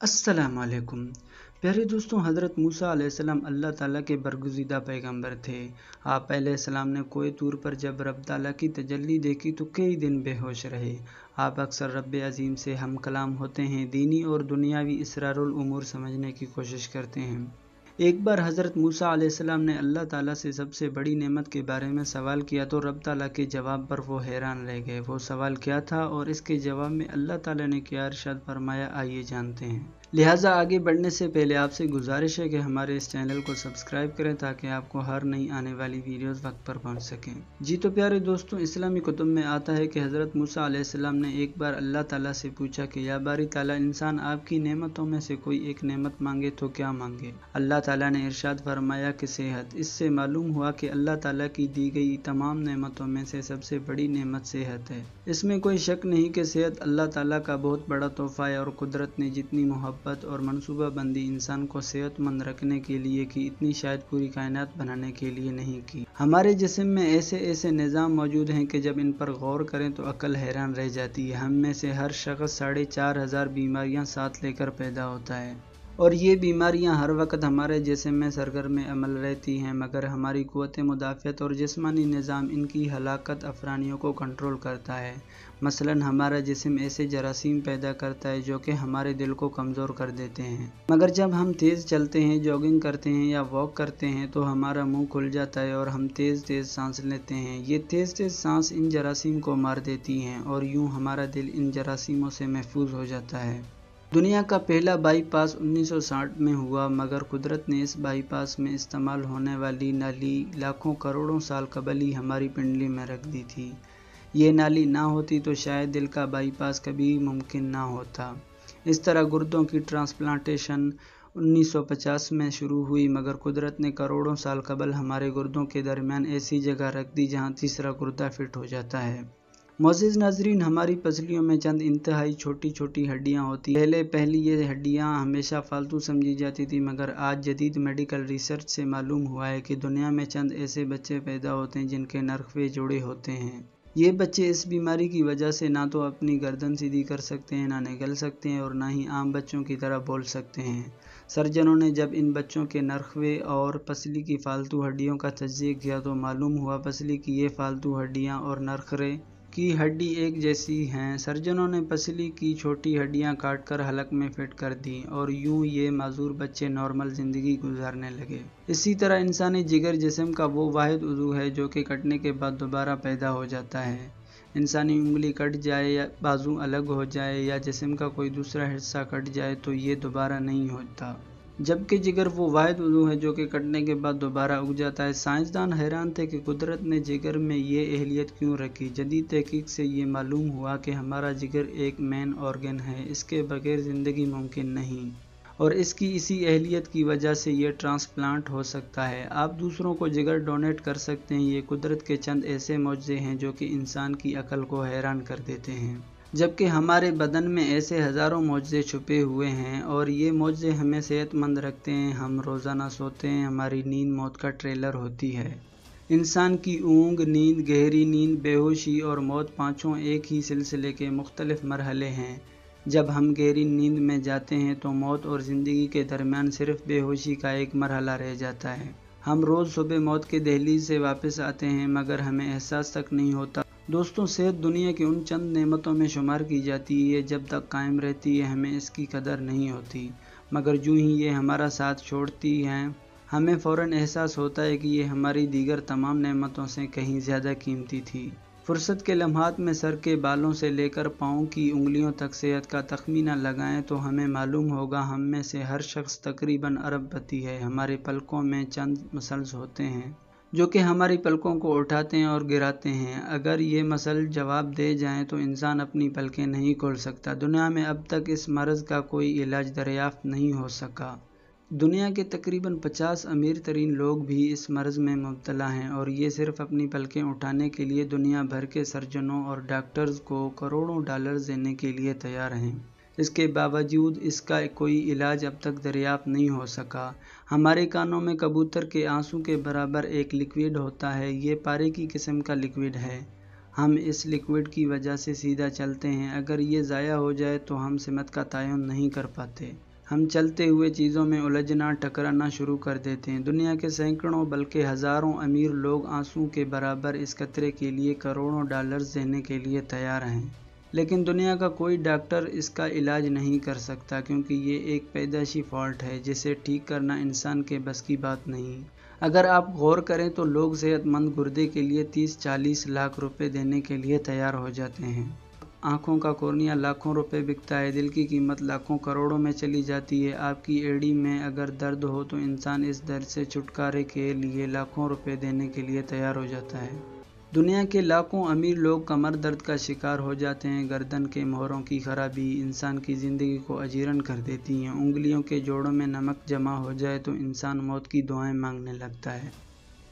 अस्सलाम वालेकुम। प्यारे दोस्तों, हज़रत मूसा अलैहिस्सलाम अल्लाह ताला के बरगुज़ीदा पैगंबर थे। आप अलैहिस्सलाम ने कोई तूर पर जब रब ताला की तजल्ली देखी तो कई दिन बेहोश रहे। आप अक्सर रब अज़ीम से हम कलाम होते हैं, दीनी और दुनियावी इसरारुल उमूर समझने की कोशिश करते हैं। एक बार हज़रत मूसा अलैहिस्सलाम ने अल्लाह ताला से सबसे बड़ी नेमत के बारे में सवाल किया तो रब ताला के जवाब पर वो हैरान रह गए। वो सवाल क्या था और इसके जवाब में अल्लाह ताला ने क्या इरशाद फरमाया, आइए जानते हैं। लिहाजा आगे बढ़ने से पहले आपसे गुजारिश है कि हमारे इस चैनल को सब्सक्राइब करें ताकि आपको हर नई आने वाली वीडियोस वक्त पर पहुंच सकें। जी तो प्यारे दोस्तों, इस्लामी कुतुब में आता है कि हज़रत मूसा अलैहिस्सलाम ने एक बार अल्लाह ताला से पूछा कि या बारी ताला, इंसान आपकी नेमतों में से कोई एक नेमत मांगे तो क्या मांगे। अल्लाह ताला ने इरशाद फरमाया कि सेहत। इससे मालूम हुआ कि अल्लाह ताला की दी गई तमाम नेमतों में से सबसे बड़ी नेमत सेहत है। इसमें कोई शक नहीं कि सेहत अल्लाह ताला का बहुत बड़ा तोहफा है और कुदरत ने जितनी मोहब्बत और मनसूबा बंदी इंसान को सेहतमंद रखने के लिए की, इतनी शायद पूरी कायनात बनाने के लिए नहीं की। हमारे जिस्म में ऐसे ऐसे निज़ाम मौजूद हैं कि जब इन पर गौर करें तो अकल हैरान रह जाती है। हम में से हर शख्स 4,500 बीमारियां साथ लेकर पैदा होता है और ये बीमारियां हर वक्त हमारे जिस्म में सरगर्म अमल रहती हैं, मगर हमारी क़ुव्वत मुदाफ़अत और जिस्मानी निज़ाम इनकी हलाकत अफरानियों को कंट्रोल करता है। मसलन हमारा जिस्म ऐसे जरासीम पैदा करता है जो कि हमारे दिल को कमज़ोर कर देते हैं, मगर जब हम तेज़ चलते हैं, जॉगिंग करते हैं या वॉक करते हैं तो हमारा मुंह खुल जाता है और हम तेज़ तेज़ सांस लेते हैं। ये तेज़ तेज़ सांस इन जरासीम को मार देती हैं और यूँ हमारा दिल इन जरासीमों से महफूज हो जाता है। दुनिया का पहला बाईपास 1960 में हुआ, मगर कुदरत ने इस बाईपास में इस्तेमाल होने वाली नाली लाखों करोड़ों साल कबल ही हमारी पिंडली में रख दी थी। ये नाली ना होती तो शायद दिल का बाईपास कभी मुमकिन ना होता। इस तरह गुर्दों की ट्रांसप्लांटेशन 1950 में शुरू हुई, मगर कुदरत ने करोड़ों साल कबल हमारे गुर्दों के दरमियान ऐसी जगह रख दी जहाँ तीसरा गुर्दा फिट हो जाता है। मोअज़्ज़िज़ नाज़रीन, हमारी पसलियों में चंद इंतहाई छोटी छोटी हड्डियाँ होती हैं। पहले ये हड्डियाँ हमेशा फालतू समझी जाती थी, मगर आज जदीद मेडिकल रिसर्च से मालूम हुआ है कि दुनिया में चंद ऐसे बच्चे पैदा होते हैं जिनके नर्वे जुड़े होते हैं। ये बच्चे इस बीमारी की वजह से ना तो अपनी गर्दन सीधी कर सकते हैं, ना निगल सकते हैं और ना ही आम बच्चों की तरह बोल सकते हैं। सर्जनों ने जब इन बच्चों के नर्वे और पसली की फालतू हड्डियों का तज्ज़िया किया तो मालूम हुआ पसली की ये फालतू हड्डियाँ और नर्वे की हड्डी एक जैसी हैं। सर्जनों ने पसली की छोटी हड्डियां काटकर हलक में फिट कर दी और यूं ये माजूर बच्चे नॉर्मल ज़िंदगी गुजारने लगे। इसी तरह इंसानी जिगर जिस्म का वो वाहिद उज़ू है जो कि कटने के बाद दोबारा पैदा हो जाता है। इंसानी उंगली कट जाए या बाजू अलग हो जाए या जिस्म का कोई दूसरा हिस्सा कट जाए तो ये दोबारा नहीं होता, जबकि जिगर वो वाहिद उज़ू है जो कि कटने के बाद दोबारा उग जाता है। साइंसदान हैरान थे कि कुदरत ने जिगर में ये एहलियत क्यों रखी। जदीद तहकीक से ये मालूम हुआ कि हमारा जिगर एक मेन ऑर्गन है, इसके बगैर ज़िंदगी मुमकिन नहीं और इसकी इसी एहलियत की वजह से ये ट्रांसप्लांट हो सकता है। आप दूसरों को जिगर डोनेट कर सकते हैं। ये कुदरत के चंद ऐसे मौजज़े हैं जो कि इंसान की अकल को हैरान कर देते हैं, जबकि हमारे बदन में ऐसे हज़ारों मौजज़े छुपे हुए हैं और ये मौजज़े हमें सेहतमंद रखते हैं। हम रोज़ाना सोते हैं, हमारी नींद मौत का ट्रेलर होती है। इंसान की ऊँग, नींद, गहरी नींद, बेहोशी और मौत पाँचों एक ही सिलसिले के मुख्तलिफ मरहले हैं। जब हम गहरी नींद में जाते हैं तो मौत और ज़िंदगी के दरमियान सिर्फ बेहोशी का एक मरहला रह जाता है। हम रोज़ सुबह मौत के दहलीज से वापस आते हैं, मगर हमें एहसास तक नहीं होता। दोस्तों, सेहत दुनिया की उन चंद नेमतों में शुमार की जाती है जब तक कायम रहती है हमें इसकी कदर नहीं होती, मगर जो ही ये हमारा साथ छोड़ती हैं हमें फ़ौरन एहसास होता है कि ये हमारी दीगर तमाम नेमतों से कहीं ज़्यादा कीमती थी। फुर्सत के लम्हात में सर के बालों से लेकर पाँव की उंगलियों तक सेहत का तखमीना लगाएं तो हमें मालूम होगा हम में से हर शख्स तकरीबन अरबपति है। हमारे पलकों में चंद मसल्स होते हैं जो कि हमारी पलकों को उठाते हैं और गिराते हैं। अगर ये मसल जवाब दे जाएं तो इंसान अपनी पलकें नहीं खोल सकता। दुनिया में अब तक इस मर्ज़ का कोई इलाज दरियाफ्त नहीं हो सका। दुनिया के तकरीबन 50 अमीर तरीन लोग भी इस मर्ज़ में मुब्तला हैं और ये सिर्फ अपनी पलकें उठाने के लिए दुनिया भर के सर्जनों और डॉक्टर्स को करोड़ों डॉलर देने के लिए तैयार हैं। इसके बावजूद इसका कोई इलाज अब तक दरियाफ्त नहीं हो सका। हमारे कानों में कबूतर के आंसू के बराबर एक लिक्विड होता है। ये पारे की किस्म का लिक्विड है। ہم اس لیکوڈ کی وجہ سے سیدھا چلتے ہیں، اگر یہ ضائع ہو جائے تو ہم سمت کا تعین نہیں کر پاتے۔ ہم چلتے ہوئے چیزوں میں الجھنا، ٹکرانا شروع کر دیتے ہیں۔ دنیا کے سینکڑوں بلکہ ہزاروں امیر لوگ آنسو کے برابر اس قطرے کے لیے کروڑوں ڈالرز دینے کے لیے تیار ہیں، لیکن دنیا کا کوئی ڈاکٹر اس کا علاج نہیں کر سکتا، کیونکہ یہ ایک پیدائشی فالٹ ہے جسے ٹھیک کرنا انسان کے بس کی بات نہیں۔ اگر آپ غور کریں تو لوگ صحت مند گردے کے لیے 30-40 لاکھ روپے دینے کے لیے تیار ہو جاتے ہیں۔ آنکھوں کا کورنیا لاکھوں روپے بکتا ہے، دل کی قیمت لاکھوں کروڑوں میں چلی جاتی ہے۔ آپ کی ایڑی میں اگر درد ہو تو انسان اس درد سے چھٹکارے کے لیے لاکھوں روپے دینے کے لیے تیار ہو جاتا ہے۔ دنیا کے لاکھوں امیر لوگ کمر درد کا شکار ہو جاتے ہیں۔ گردن کے موہروں کی خرابی انسان کی زندگی کو اجیرن کر دیتی ہیں۔ انگلیوں کے جوڑوں میں نمک جمع ہو جائے تو انسان موت کی دعائیں مانگنے لگتا ہے۔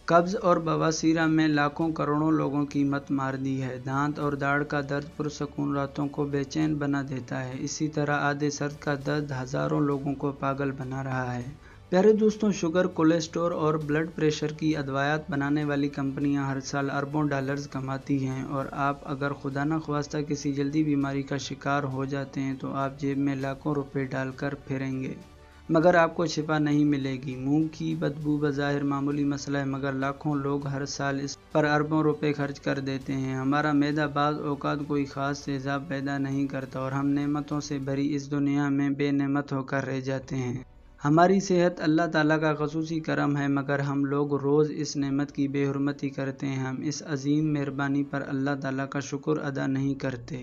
قبض اور بواسیرہ میں لاکھوں کروڑوں لوگوں کی مت مار دی ہے۔ دانت اور داڑھ کا درد پرسکون راتوں کو بے چین بنا دیتا ہے۔ اسی طرح آدھے سر کا درد ہزاروں لوگوں کو پاگل بنا رہا ہے۔ پیارے دوستوں، شوگر، کولیسٹرول اور بلڈ پریشر کی ادویات بنانے والی کمپنیاں ہر سال اربوں ڈالرز کماتی ہیں، اور آپ اگر خدا نخواستہ کسی جلدی بیماری کا شکار ہو جاتے ہیں تو آپ جیب میں لاکھوں روپے ڈال کر پھریں گے، مگر آپ کو شفا نہیں ملے گی۔ منہ کی بدبو بظاہر معمولی مسئلہ ہے، مگر لاکھوں لوگ ہر سال اس پر اربوں روپے خرچ کر دیتے ہیں۔ ہمارا معدہ بعض اوقات کوئی خاص تیزاب پیدا نہیں کرتا، اور ہم نعمتوں سے بھری اس دنیا میں بے نعمت ہو کر رہ جاتے ہیں۔ ہماری صحت اللہ تعالیٰ کا خصوصی کرم ہے، مگر ہم لوگ روز اس نعمت کی بے حرمتی کرتے ہیں۔ ہم اس عظیم مہربانی پر اللہ تعالیٰ کا شکر ادا نہیں کرتے۔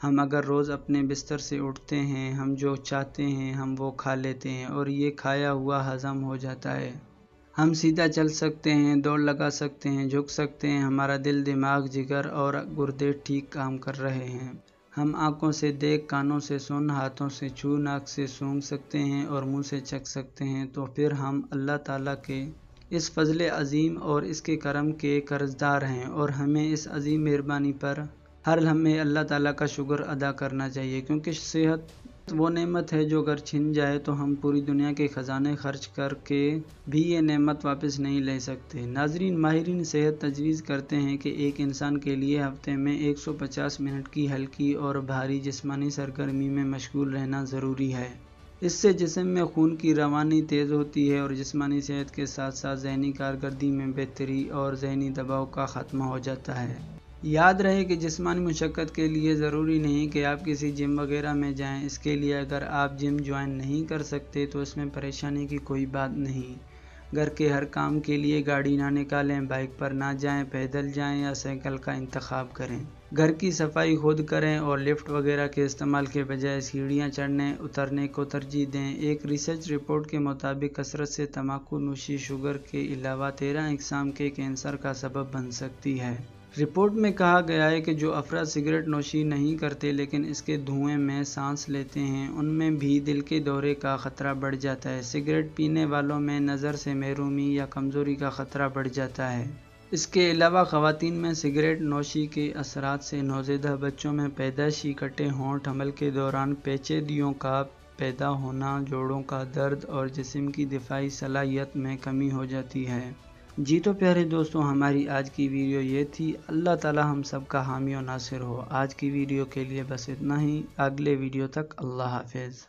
ہم اگر روز اپنے بستر سے اٹھتے ہیں، ہم جو چاہتے ہیں ہم وہ کھا لیتے ہیں، اور یہ کھایا ہوا ہضم ہو جاتا ہے۔ ہم سیدھا چل سکتے ہیں، دوڑ لگا سکتے ہیں، جھک سکتے ہیں، ہمارا دل، دماغ، جگر اور گردے ٹھیک کام کر رہے ہیں۔ ہم آنکھوں سے دیکھ، کانوں سے سن، ہاتھوں سے چھو، ناک سے سونگھ سکتے ہیں اور منہ سے چکھ سکتے ہیں۔ تو پھر ہم اللہ تعالیٰ کے اس فضل عظیم اور اس کے کرم کے قرضدار ہیں، اور ہمیں اس عظیم مہربانی پر ہر لمحے اللہ تعالیٰ کا شکر ادا کرنا چاہیے، کیونکہ صحت وہ نعمت ہے جو اگر چھن جائے تو ہم پوری دنیا کے خزانے خرچ کر کے بھی یہ نعمت واپس نہیں لے سکتے۔ ناظرین، ماہرین صحت تجویز کرتے ہیں کہ ایک انسان کے لیے ہفتے میں 150 منٹ کی ہلکی اور بھاری جسمانی سرگرمی میں مشغول رہنا ضروری ہے۔ اس سے جسم میں خون کی روانی تیز ہوتی ہے، اور جسمانی صحت کے ساتھ ساتھ ذہنی کارکردگی میں بہتری اور ذہنی دباؤ کا خاتمہ ہو جاتا ہے۔ یاد رہے کہ جسمانی مشقت کے لیے ضروری نہیں کہ آپ کسی جم وغیرہ میں جائیں۔ اس کے لیے اگر آپ جم جوائن نہیں کر سکتے تو اس میں پریشانی کی کوئی بات نہیں۔ گھر کے ہر کام کے لیے گاڑی نہ نکالیں، بائک پر نہ جائیں، پیدل جائیں یا سائیکل کا انتخاب کریں۔ گھر کی صفائی خود کریں اور لفٹ وغیرہ کے استعمال کے بجائے سیڑھیاں چڑھنے اترنے کو ترجیح دیں۔ ایک ریسرچ رپورٹ کے مطابق کثرت سے تمباکو نوشی شوگر کے علاوہ 13 اقسام کے کینسر کا سبب بن سکتی ہے۔ رپورٹ میں کہا گیا ہے کہ جو افراد سگریٹ نوشی نہیں کرتے لیکن اس کے دھوئیں میں سانس لیتے ہیں، ان میں بھی دل کے دورے کا خطرہ بڑھ جاتا ہے۔ سگریٹ پینے والوں میں نظر سے محرومی یا کمزوری کا خطرہ بڑھ جاتا ہے۔ اس کے علاوہ خواتین میں سگریٹ نوشی کے اثرات سے نوزائیدہ بچوں میں پیدائشی کٹے ہونٹ، حمل کے دوران پیچیدگیوں کا پیدا ہونا، جوڑوں کا درد اور جسم کی دفاعی صلاحیت میں کمی ہو جاتی ہے۔ جی تو پیارے دوستوں، ہماری آج کی ویڈیو یہ تھی۔ اللہ تعالی ہم سب کا حامی و ناصر ہو۔ آج کی ویڈیو کے لیے بس اتنا ہی۔ اگلے ویڈیو تک اللہ حافظ۔